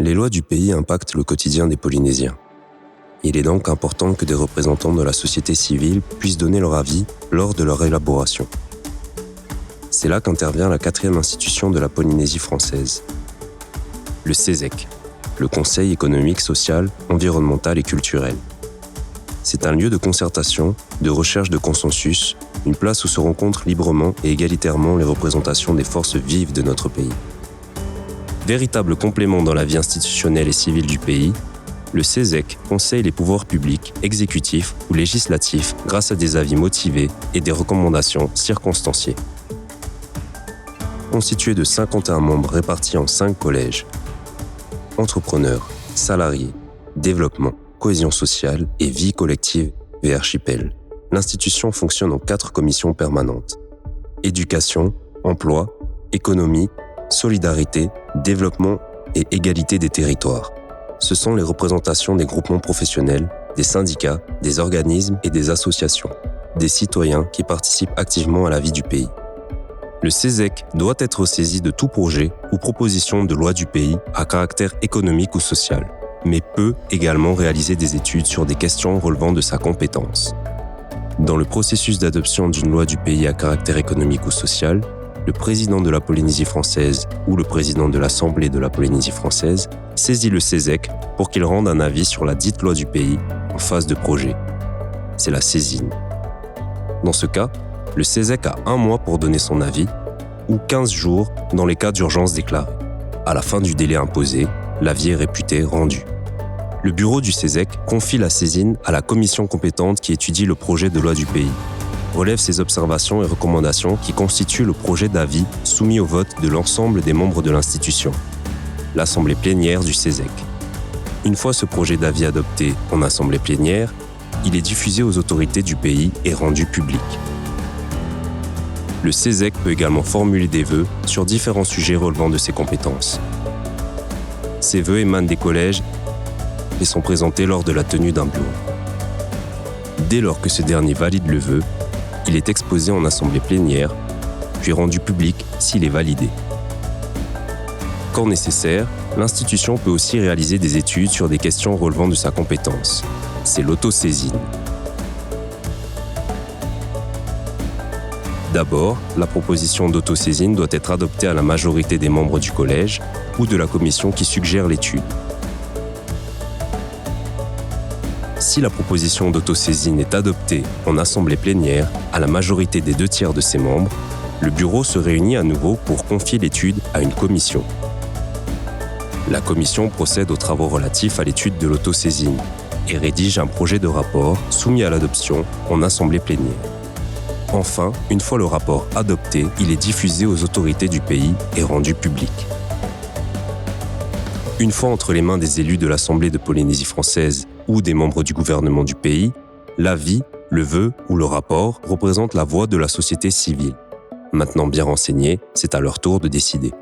Les lois du pays impactent le quotidien des Polynésiens. Il est donc important que des représentants de la société civile puissent donner leur avis lors de leur élaboration. C'est là qu'intervient la 4e institution de la Polynésie française, le CESEC, le Conseil économique, social, environnemental et culturel. C'est un lieu de concertation, de recherche de consensus, une place où se rencontrent librement et égalitairement les représentations des forces vives de notre pays. Véritable complément dans la vie institutionnelle et civile du pays, le CESEC conseille les pouvoirs publics, exécutifs ou législatifs grâce à des avis motivés et des recommandations circonstanciées. Constitué de 51 membres répartis en 5 collèges, entrepreneurs, salariés, développement, cohésion sociale et vie collective et archipel, l'institution fonctionne en 4 commissions permanentes. Éducation, emploi, économie, solidarité, développement et égalité des territoires. Ce sont les représentations des groupements professionnels, des syndicats, des organismes et des associations, des citoyens qui participent activement à la vie du pays. Le CESEC doit être saisi de tout projet ou proposition de loi du pays à caractère économique ou social, mais peut également réaliser des études sur des questions relevant de sa compétence. Dans le processus d'adoption d'une loi du pays à caractère économique ou social, le président de la Polynésie française ou le président de l'Assemblée de la Polynésie française saisit le CESEC pour qu'il rende un avis sur la dite loi du pays en phase de projet. C'est la saisine. Dans ce cas, le CESEC a 1 mois pour donner son avis ou 15 jours dans les cas d'urgence déclarés. À la fin du délai imposé, l'avis est réputé rendu. Le bureau du CESEC confie la saisine à la commission compétente qui étudie le projet de loi du pays, relève ses observations et recommandations qui constituent le projet d'avis soumis au vote de l'ensemble des membres de l'institution, l'assemblée plénière du CESEC. Une fois ce projet d'avis adopté en assemblée plénière, il est diffusé aux autorités du pays et rendu public. Le CESEC peut également formuler des vœux sur différents sujets relevant de ses compétences. Ces vœux émanent des collèges et sont présentés lors de la tenue d'un bureau. Dès lors que ce dernier valide le vœu, il est exposé en assemblée plénière, puis rendu public s'il est validé. Quand nécessaire, l'institution peut aussi réaliser des études sur des questions relevant de sa compétence. C'est l'autosaisine. D'abord, la proposition d'autosaisine doit être adoptée à la majorité des membres du collège ou de la commission qui suggère l'étude. Si la proposition d'autosaisine est adoptée en assemblée plénière à la majorité des 2/3 de ses membres, le bureau se réunit à nouveau pour confier l'étude à une commission. La commission procède aux travaux relatifs à l'étude de l'autosaisine et rédige un projet de rapport soumis à l'adoption en assemblée plénière. Enfin, une fois le rapport adopté, il est diffusé aux autorités du pays et rendu public. Une fois entre les mains des élus de l'Assemblée de Polynésie française ou des membres du gouvernement du pays, l'avis, le vœu ou le rapport représentent la voix de la société civile. Maintenant bien renseignés, c'est à leur tour de décider.